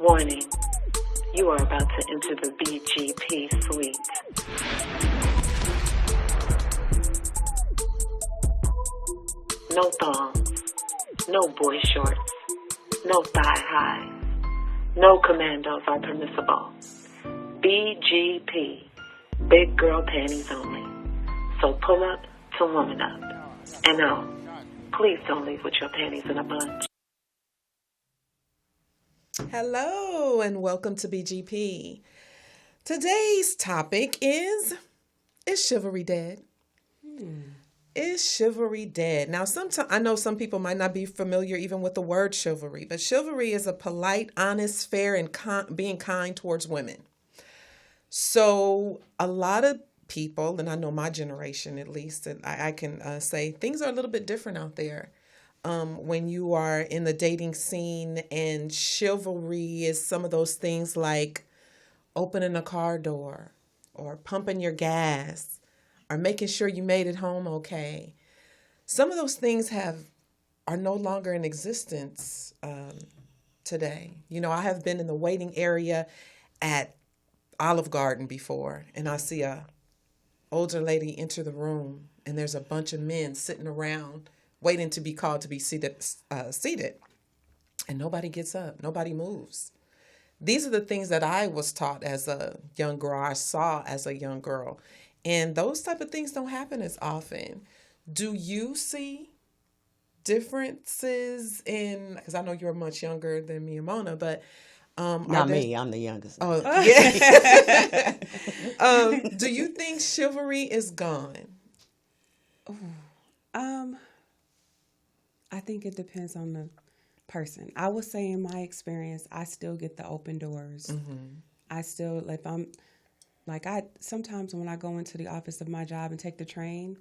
Warning, you are about to enter the BGP suite. No thongs, no boy shorts, no thigh highs, no commandos are permissible. BGP, big girl panties only. So pull up to woman up. And no, please don't leave with your panties in a bunch. Hello and welcome to BGP. Today's topic is chivalry dead? Is chivalry dead? Now, sometimes I know some people might not be familiar even with the word chivalry, but chivalry is a polite, honest, fair, and being kind towards women. So a lot of people, and I know my generation at least, and I can say things are a little bit different out there. When you are in the dating scene, and chivalry is some of those things like opening a car door or pumping your gas or making sure you made it home okay. Some of those things are no longer in existence today. You know, I have been in the waiting area at Olive Garden before, and I see a older lady enter the room, and there's a bunch of men sitting around waiting to be called to be seated, and nobody gets up, nobody moves. These are the things that I was taught as a young girl, I saw as a young girl, and those type of things don't happen as often. Do you see differences in, because I know you're much younger than me and Mona, but not me, I'm the youngest. Oh, yeah. Do you think chivalry is gone? I think it depends on the person. I would say in my experience, I still get the open doors. Mm-hmm. I still, sometimes when I go into the office of my job and take the train,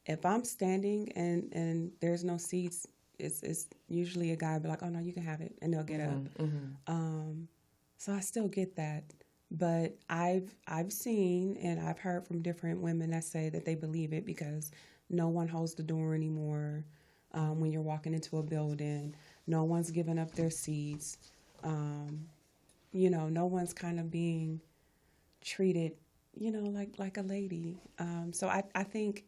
if I'm standing and there's no seats, it's usually a guy will be like, oh no, you can have it, and they'll get up. Mm-hmm. So I still get that. But I've seen and I've heard from different women that say that they believe it because no one holds the door anymore. When you're walking into a building, no one's giving up their seats. No one's kind of being treated, like a lady. So I think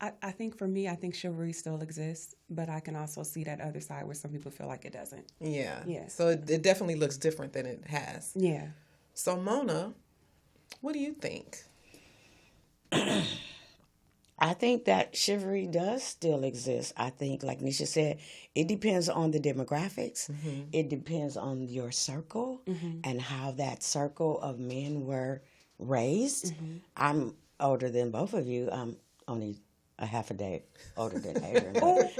I think for me, I think chivalry still exists, but I can also see that other side where some people feel like it doesn't. Yeah. Yeah. So it definitely looks different than it has. Yeah. So Mona, what do you think? I think that chivalry does still exist. I think, like Neisha said, it depends on the demographics. Mm-hmm. It depends on your circle and how that circle of men were raised. Mm-hmm. I'm older than both of you. I'm only a half a day older than Adrianne.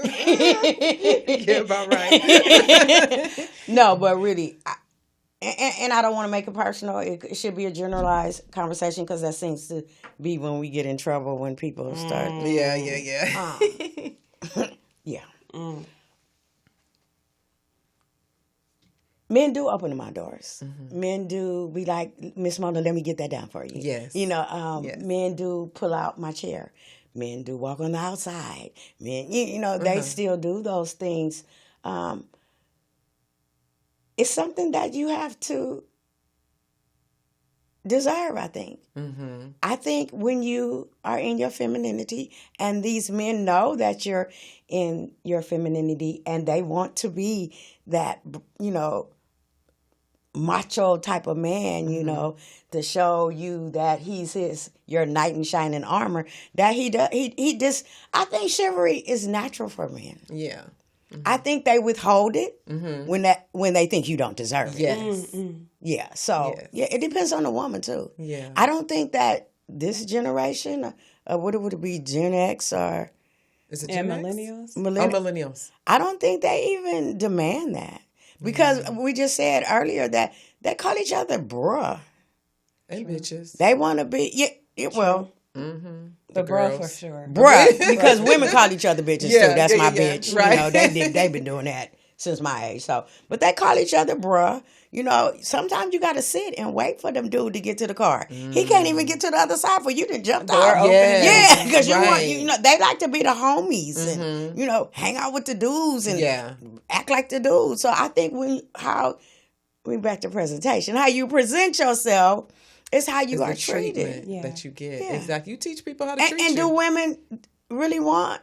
Yeah, about right. No, but really, and I don't want to make it personal. It should be a generalized conversation because that seems to be when we get in trouble when people start. Yeah. Yeah. Men do open my doors. Mm-hmm. Men do be like, Miss Mona, let me get that down for you. Yes. Yes. Men do pull out my chair. Men do walk on the outside. Men, they still do those things. It's something that you have to deserve, I think. Mm-hmm. I think when you are in your femininity and these men know that you're in your femininity and they want to be that, macho type of man, to show you that he's your knight in shining armor, that he does, he just, I think chivalry is natural for men. Yeah. Mm-hmm. I think they withhold it when they think you don't deserve it. Yes. Mm-hmm. Yeah. So it depends on the woman too. Yeah. I don't think that this generation, what would it be, Gen X or is it Gen X? Millennials? Millennials. I don't think they even demand that because we just said earlier that they call each other bruh and bitches. They want to be well. Mm-hmm. The bruh for sure. Bruh, because women call each other bitches too. That's my bitch. Right. They've been doing that since my age. So, but they call each other bruh. You know, sometimes you got to sit and wait for them dude to get to the car. He can't even get to the other side for you to jump out. Yes, Yeah, because right. you know, they like to be the homies and, you know, hang out with the dudes and act like the dudes. So I think we back to presentation. How you present yourself is how you are treated. That you get. Exactly. You teach people how to treat you. And do women really want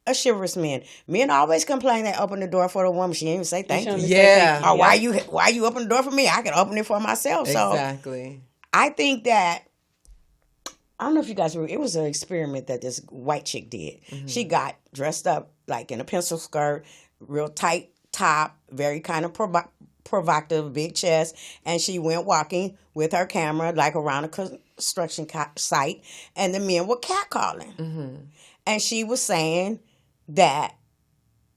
a chivalrous man? Men always complain they open the door for the woman. She ain't even say thank you. Yeah. Or why you open the door for me? I can open it for myself. Exactly. So I think that, I don't know if you guys remember, it was an experiment that this white chick did. She got dressed up like in a pencil skirt, real tight top, very kind of provocative, big chest, and she went walking with her camera like around a construction site, and the men were catcalling. And she was saying that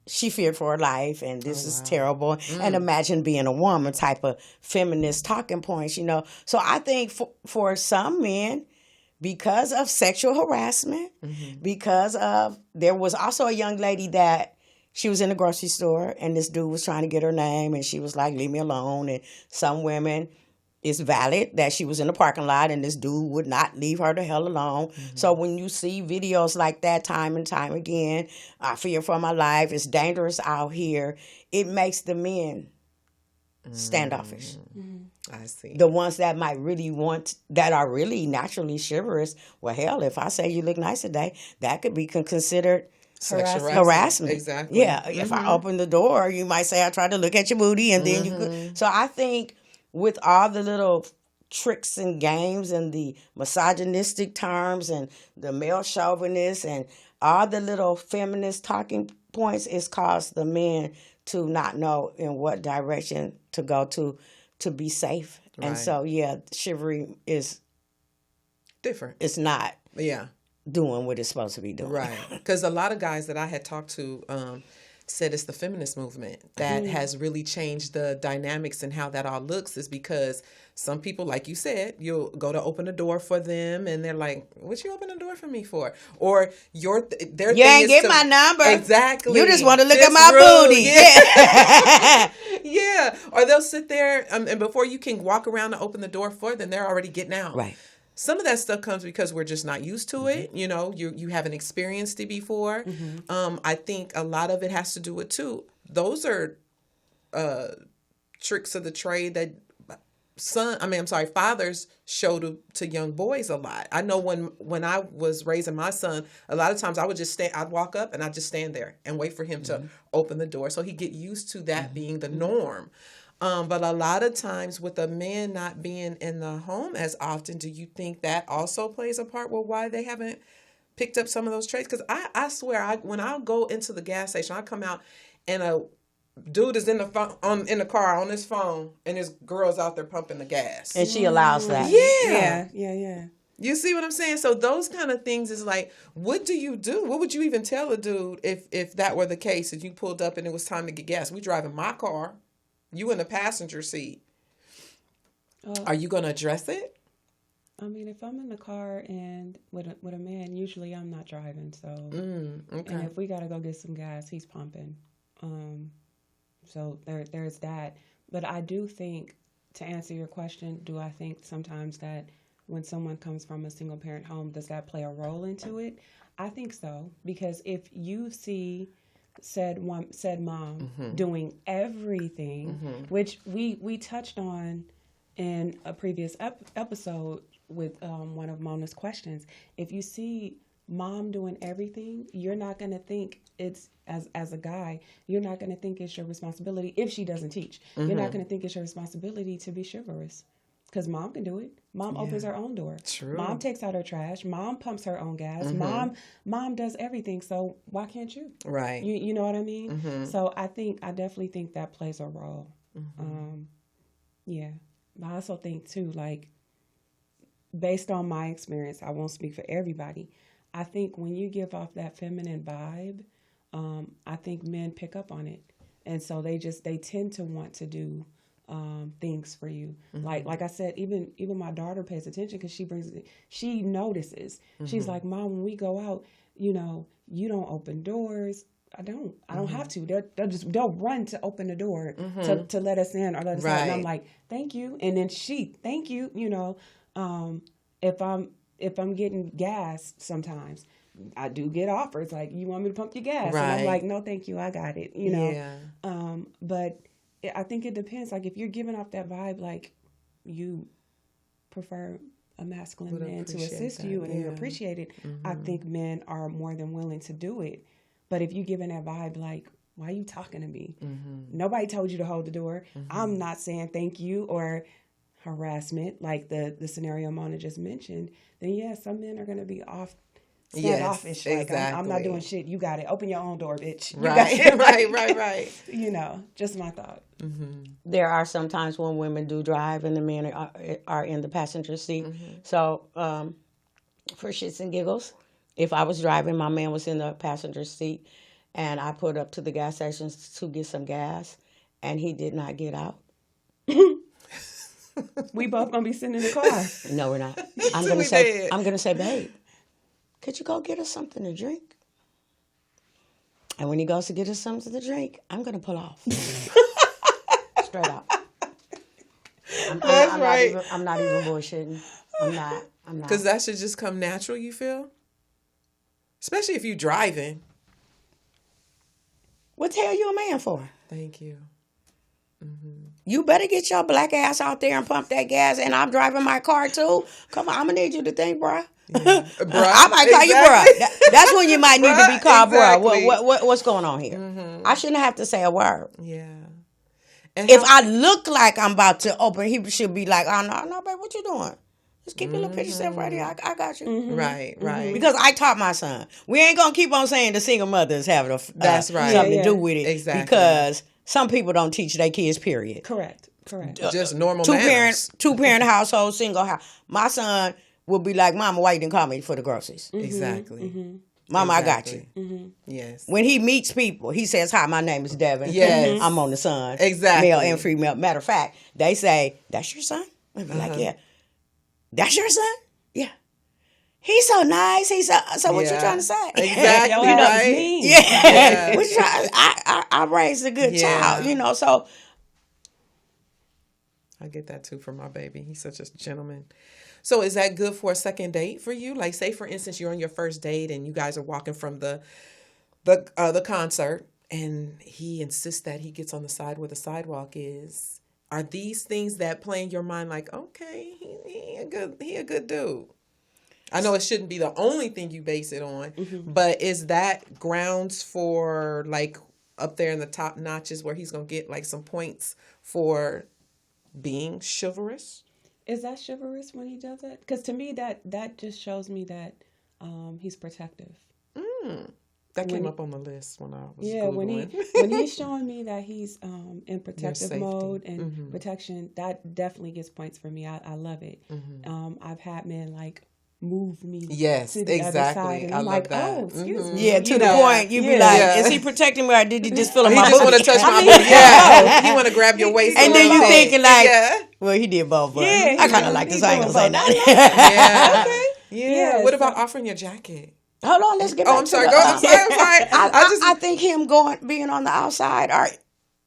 she feared for her life, and this is terrible, and imagine being a woman type of feminist talking points, you know. So I think for some men, because of sexual harassment, because of, there was also a young lady that she was in the grocery store and this dude was trying to get her name and she was like, leave me alone. And some women, it's valid that she was in the parking lot and this dude would not leave her the hell alone. So when you see videos like that time and time again, I fear for my life, it's dangerous out here, it makes the men standoffish. I see. The ones that might really that are really naturally chivalrous, well, hell, if I say you look nice today, that could be considered Sexual harassment. Exactly. Yeah. If I open the door, you might say I tried to look at your booty, and then you could. So I think with all the little tricks and games and the misogynistic terms and the male chauvinist and all the little feminist talking points, it's caused the men to not know in what direction to go to be safe. Right. And so, chivalry is different. It's not. Yeah. Doing what it's supposed to be doing. Right. Because a lot of guys that I had talked to said it's the feminist movement that has really changed the dynamics and how that all looks, is because some people, like you said, you'll go to open the door for them and they're like, what you open the door for me for? Or you ain't get my number. Exactly. You just want to look at my booty. Yeah. Yeah. Or they'll sit there and before you can walk around and open the door for them, they're already getting out. Right. Some of that stuff comes because we're just not used to it. You know, you haven't experienced it before. I think a lot of it has to do with, too, those are tricks of the trade that fathers show to young boys a lot. I know when I was raising my son, a lot of times I would just I'd walk up and I'd just stand there and wait for him to open the door. So he'd get used to that being the norm. But a lot of times with a man not being in the home as often, do you think that also plays a part with why they haven't picked up some of those traits? Because I swear, when I go into the gas station, I come out and a dude is in the car on his phone and his girl's out there pumping the gas. And she allows that. Yeah. You see what I'm saying? So those kind of things is like, what do you do? What would you even tell a dude if that were the case? If you pulled up and it was time to get gas, we driving my car. You in the passenger seat. Are you going to address it? I mean, if I'm in the car and with a man, usually I'm not driving. So, okay. And if we got to go get some gas, he's pumping. So there's that. But I do think, to answer your question, do I think sometimes that when someone comes from a single parent home, does that play a role into it? I think so, because if you see said mom doing everything, which we touched on in a previous episode with one of Mona's questions. If you see mom doing everything, you're not going to think it's, as a guy, you're not going to think it's your responsibility if she doesn't teach. You're not going to think it's your responsibility to be chivalrous. Because mom can do it. Mom opens her own door. True. Mom takes out her trash. Mom pumps her own gas. Mom does everything. So why can't you? Right. You know what I mean? So I definitely think that plays a role. Yeah. But I also think too, like, based on my experience, I won't speak for everybody. I think when you give off that feminine vibe, I think men pick up on it. And so they tend to want to do things for you. Like I said, even my daughter pays attention because she notices. She's like, Mom, when we go out, you don't open doors. I don't have to. They'll run to open the door to let us in or let us out. And I'm like, thank you. And then thank you. You know, if I'm getting gas sometimes, I do get offers like, you want me to pump your gas? Right. And I'm like, no, thank you. I got it. You know? But I think it depends. Like if you're giving off that vibe, like you prefer a masculine man to assist you and you appreciate it, I think men are more than willing to do it. But if you're giving that vibe, like, why are you talking to me? Nobody told you to hold the door. I'm not saying thank you or harassment, like the scenario Mona just mentioned, then some men are going to be standoffish. Like, I'm not doing shit. You got it. Open your own door, bitch. Right. You know, just my thought. There are some times when women do drive and the men are in the passenger seat. So for shits and giggles, if I was driving, my man was in the passenger seat, and I pulled up to the gas station to get some gas, and he did not get out. We both gonna be sitting in the car. No, we're not. I'm gonna say, babe, could you go get us something to drink? And when he goes to get us something to drink, I'm gonna pull off. Straight up. I'm not even bullshitting. I'm not. Because that should just come natural, you feel? Especially if you're driving. What the hell you a man for? Thank you. You better get your black ass out there and pump that gas, and I'm driving my car too. Come on, I'm going to need you to think, bruh. Yeah. I might call you bruh. That's when you might need to be called bruh. What's going on here? I shouldn't have to say a word. Yeah. And if I look like I'm about to open, he should be like, oh, no, babe, what you doing? Just keep your little picture stuff right here. I got you. Right. Because I taught my son. We ain't going to keep on saying the single mothers have That's right. something to do with it. Exactly. Because some people don't teach their kids, period. Correct. Just normal two-parent household, single house. My son will be like, Mama, why you didn't call me for the groceries? Exactly. Mama, I got you. Yes. When he meets people, he says, hi, my name is Devin. Yes. I'm on the Sun. Exactly. Male and female. Matter of fact, they say, that's your son? I'll be like, yeah. That's your son? Yeah. He's so nice. So what you trying to say? Exactly. Right? Yeah. What you trying, I raised a good child, so. I get that too from my baby. He's such a gentleman. So is that good for a second date for you? Like, say, for instance, you're on your first date and you guys are walking from the concert and he insists that he gets on the side where the sidewalk is. Are these things that play in your mind like, okay, he a good dude? I know it shouldn't be the only thing you base it on, but is that grounds for, like, up there in the top notches where he's going to get, like, some points for being chivalrous? Is that chivalrous when he does it? Because to me, that just shows me that he's protective. That came up on the list when I was Googling. when he's showing me that he's in protective mode and protection, that definitely gets points for me. I love it. I've had men like move me to the other side, and I'm like, that. Oh, excuse me. Yeah, to the point, you be like, is he protecting me or did he just feel he my just want to touch my booty? Yeah, he want to grab your waist. And then you thinking like, well, he did both, but I kind of like this. I ain't gonna say nothing. Yeah. What about offering your jacket? Hold on, let's get back I'm sorry. I'm sorry. I think him being on the outside or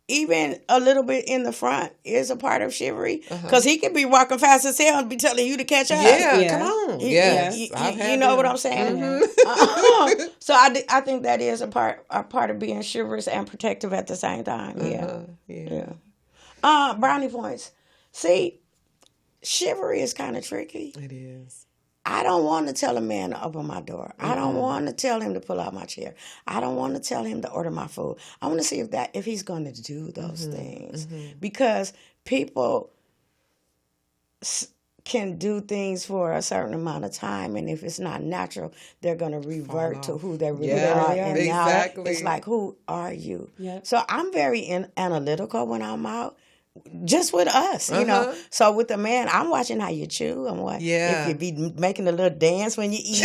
even a little bit in the front is a part of chivalry. Because he could be walking fast as hell and be telling you to catch up. Yeah. Come on. You know what I'm saying? So I think that is a part of being chivalrous and protective at the same time. Yeah. Brownie points. See, chivalry is kind of tricky. It is. I don't want to tell a man to open my door. I don't want to tell him to pull out my chair. I don't want to tell him to order my food. I want to see if he's going to do those things. Because people can do things for a certain amount of time, and if it's not natural, they're going to revert to who they really are. And now it's like, who are you? Yep. So I'm very analytical when I'm out. Just with us, you know. So with the man, I'm watching how you chew. If you be making a little dance when you eat.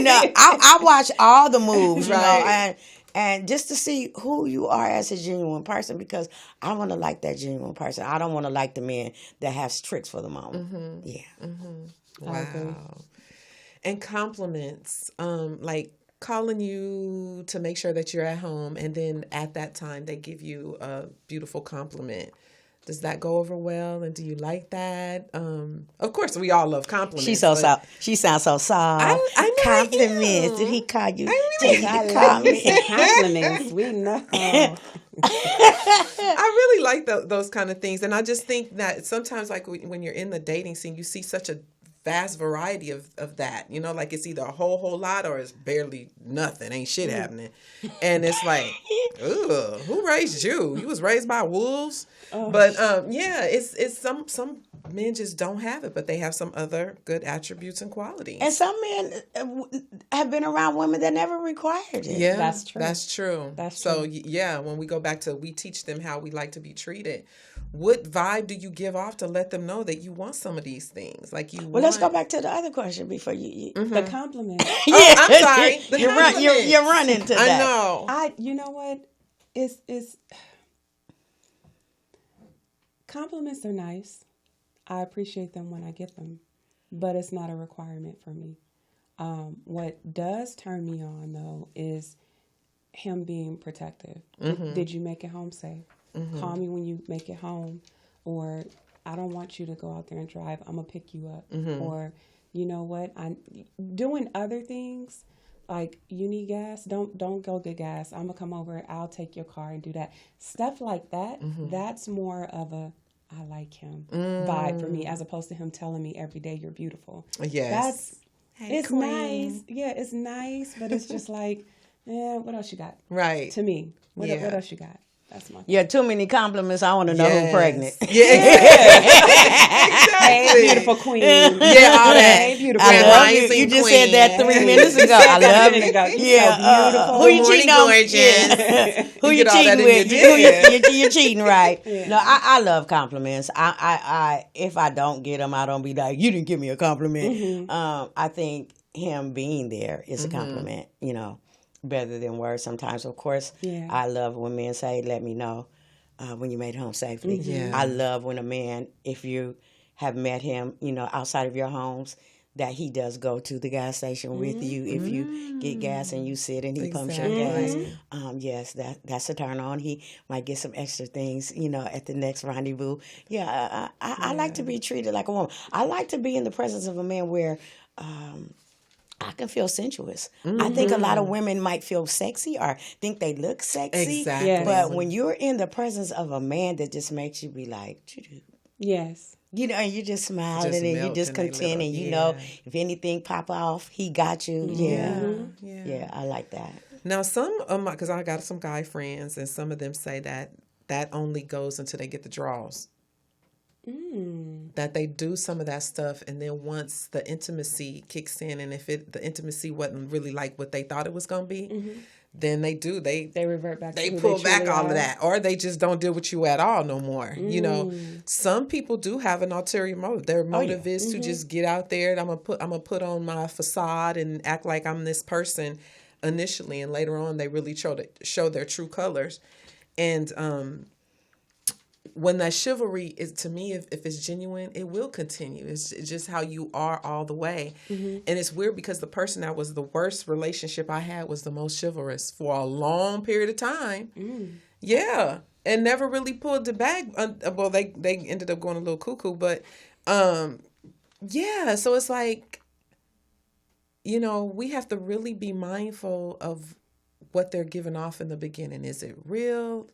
I watch all the moves, you know, and just to see who you are as a genuine person, because I want to like that genuine person. I don't want to like the man that has tricks for the moment. Wow. And compliments, like, calling you to make sure that you're at home, and then at that time they give you a beautiful compliment. Does that go over well? And do you like that? Of course, we all love compliments. She sounds so soft. I know compliments. Did he call you? Compliments. We know. I really like those kind of things. And I just think that sometimes, like when you're in the dating scene, you see such a vast variety of that. You know, like it's either a whole lot or it's barely nothing. Ain't shit happening. And it's like, ugh, who raised you? You was raised by wolves? But yeah, it's some men just don't have it, but they have some other good attributes and qualities. And some men have been around women that never required it. Yeah, That's true. That's true. That's so true. yeah, when we go back to we teach them how we like to be treated. What vibe do you give off to let them know that you want some of these things? Like you. Well, let's go back to the other question before you. The compliment. Oh, I'm sorry. You're running to that. I know. You know what? It's compliments are nice. I appreciate them when I get them, but it's not a requirement for me. What does turn me on though is him being protective. Did you make it home safe? Call me when you make it home, or I don't want you to go out there and drive. I'm gonna pick you up, or you know what? I'm doing other things. Like, you need gas? Don't go get gas. I'm gonna come over. I'll take your car and do that. Stuff like that. That's more of a I like him vibe for me, as opposed to him telling me every day you're beautiful. Yes. It's queen. nice. Yeah, it's nice, but it's just like, what else you got? Right. To me, what Yeah. else you got? That's my. Yeah, too many compliments. I want to know who's pregnant. Yeah. Hey, beautiful queen. Yeah, all that. Hey, beautiful. I love you. Rising You just queen. said that 3 minutes ago. I love you. Yeah. Who you cheating on? Gorgeous. Yeah. Who you get all that cheating in with? your You're cheating, right? Yeah. No, I love compliments. I if I don't get them, I don't be like, you didn't give me a compliment. I think him being there is a compliment. You know, better than words sometimes. Of course, I love when men say, "Let me know when you made it home safely." Yeah. I love when a man, if you have met him, you know, outside of your homes, that he does go to the gas station with you if you get gas and you sit and he pumps your gas. Yes, that's a turn on. He might get some extra things, you know, at the next rendezvous. Yeah, I like to be treated like a woman. I like to be in the presence of a man where I can feel sensuous. I think a lot of women might feel sexy or think they look sexy. Exactly. Yes. But when you're in the presence of a man that just makes you be like, Yes. you know, and you just smiling and you just content and you know, if anything pop off, he got you. Yeah, I like that. Now, some of my, because I got some guy friends, and some of them say that only goes until they get the draws. That they do some of that stuff, and then once the intimacy kicks in, and if the intimacy wasn't really like what they thought it was going to be, then they revert back. They to who pull they back truly all are. of that, or they just don't deal with you at all no more. You know, some people do have an ulterior motive. Their motive is to just get out there and I'm gonna put on my facade and act like I'm this person initially, and later on they really show their true colors. And when that chivalry is, to me, if it's genuine, it will continue. It's just how you are all the way. And it's weird because the person that was the worst relationship I had was the most chivalrous for a long period of time. Yeah. And never really pulled the bag. Well, they ended up going a little cuckoo, but yeah. So it's like, you know, we have to really be mindful of what they're giving off in the beginning. Is it real?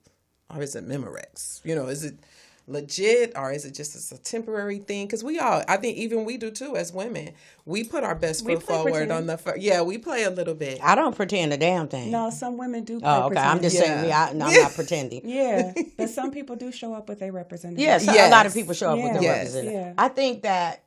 Or is it Memorex? You know, is it legit, or is it just a temporary thing? Because I think even we do too as women. We put our best foot forward on the first. Yeah, we play a little bit. I don't pretend a damn thing. No, some women do. Play Oh, okay. pretend. I'm just saying. I'm not pretending. Yeah, but some people do show up with their representative. Yes, a lot of people show up with their Yes. representative. I think that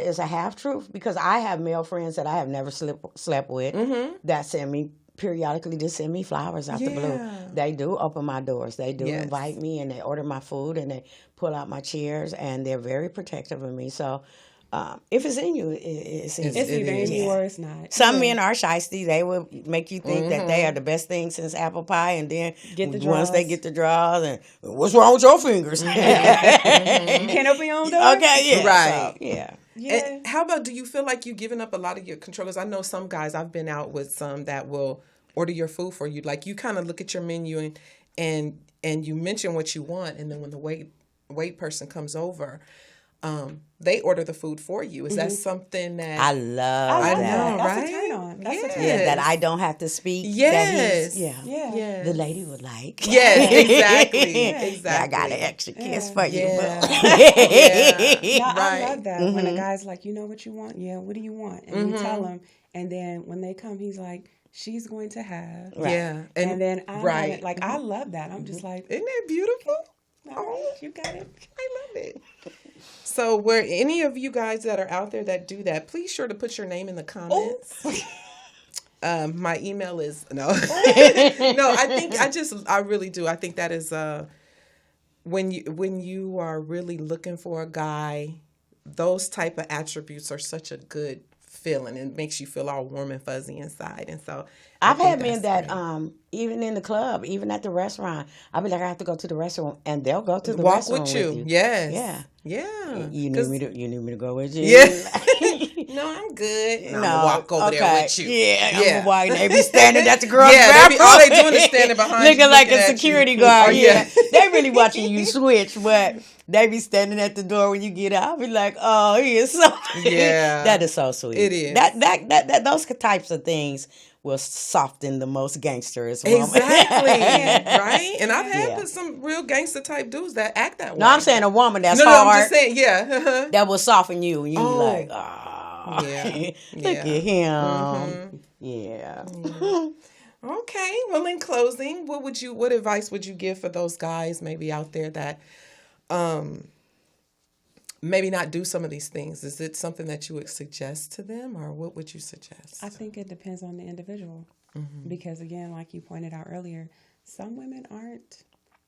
is a half truth because I have male friends that I have never slept with that send me periodically just send me flowers out the blue. They do open my doors. They do invite me, and they order my food, and they pull out my chairs, and they're very protective of me. So if it's in you, it's in you. It's either in you or it's not. Some men are shysty. They will make you think that they are the best thing since apple pie, and then once they get the draws, and what's wrong with your fingers? You can't open your own door? Okay, yeah. Right. So, yeah. Yeah. And how about, do you feel like you've given up a lot of your control? Because I know some guys, I've been out with some that will order your food for you. Like, you kind of look at your menu and you mention what you want, and then when the wait person comes over, they order the food for you. Is that something that I love I that. know, That's right? a turn on. That's a turn Yeah, on. that I don't have to speak. Yes. Yeah. Yeah. The lady would like. Yes, exactly. Yeah, Exactly. I got an extra kiss for you. Yeah. boo. Yeah. No, I Right. love that when a guy's like, you know what you want? Yeah, what do you want? And you tell him, and then when they come, he's like, she's going to have. Right. Yeah. And then I'm right. having, like, I love that. I'm just like, Isn't that beautiful? oh, you got it. I love it. So, were any of you guys that are out there that do that, please sure to put your name in the comments. My email is no. No, I really do. I think that is when you are really looking for a guy, those type of attributes are such a good feeling. It makes you feel all warm and fuzzy inside. And so I've had men that even in the club, even at the restaurant, I'll be like, I have to go to the restaurant, and they'll go to the walk restaurant with you. Yes. Yeah. Yeah. You need me to go with you? Yeah. No, I'm good. No, I'm gonna walk over there with you. Yeah. I'm walking. They be standing at the girl's bathroom. All they bathroom. doing is standing behind you, looking like a at security you. guard. Oh, yeah. They really watching you switch, but they be standing at the door when you get out. I'll be like, oh, he is so. Yeah. That is so sweet. It is. That those types of things will soften the most gangsters. Exactly. Right? And I've had some real gangster type dudes that act that way. No, I'm saying a woman that's no, hard. I'm just saying, yeah. That will soften you, and you be Oh. like, oh, Yeah. look at him. Yeah. Okay. Well, in closing, what advice would you give for those guys maybe out there that maybe not do some of these things? Is it something that you would suggest to them, or what would you suggest? I think it depends on the individual. Because, again, like you pointed out earlier, some women aren't.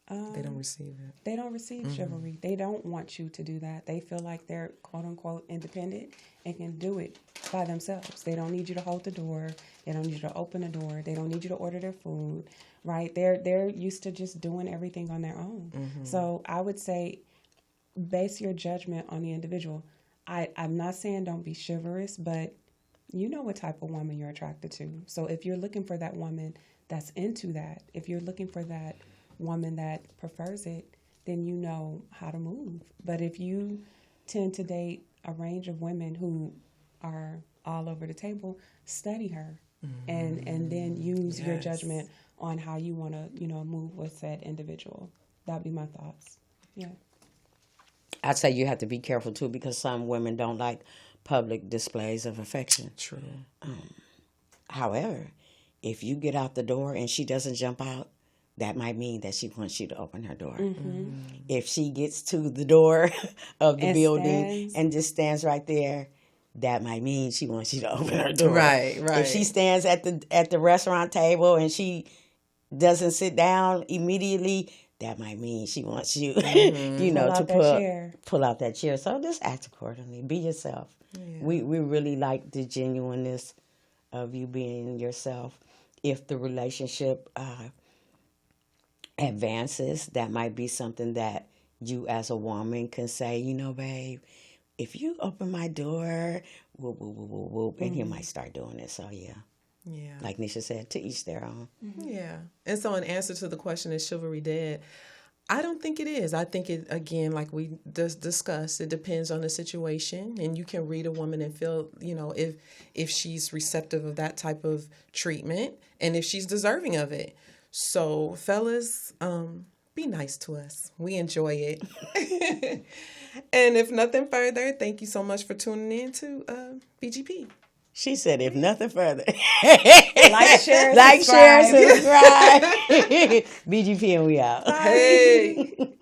They don't receive it. They don't receive chivalry. They don't want you to do that. They feel like they're, quote unquote, independent and can do it by themselves. They don't need you to hold the door. They don't need you to open the door. They don't need you to order their food, right? They're used to just doing everything on their own. So I would say base your judgment on the individual. I'm not saying don't be chivalrous, but you know what type of woman you're attracted to. So if you're looking for that woman that's into that, if you're looking for that woman that prefers it, then you know how to move. But if you tend to date a range of women who are all over the table, study her and then use your judgment on how you want to, move with that individual. That'd be my thoughts. Yeah. I'd say you have to be careful too, because some women don't like public displays of affection. True. However, if you get out the door and she doesn't jump out, that might mean that she wants you to open her door. If she gets to the door of the building and just stands right there, that might mean she wants you to open her door. Right. If she stands at the restaurant table and she doesn't sit down immediately, that might mean she wants you, to pull out that chair. So just act accordingly. Be yourself. Yeah. We really like the genuineness of you being yourself. If the relationship advances, that might be something that you as a woman can say, babe, if you open my door, whoop, whoop, whoop, whoop, whoop, and he might start doing it. So, yeah. Like Neisha said, to each their own. Yeah. And so in answer to the question, is chivalry dead? I don't think it is. I think it, again, like we just discussed, it depends on the situation. And you can read a woman and feel, if she's receptive of that type of treatment and if she's deserving of it. So, fellas, be nice to us. We enjoy it. And if nothing further, thank you so much for tuning in to BGP. She said, if nothing further. Like, share, subscribe. BGP, and we out. Hey.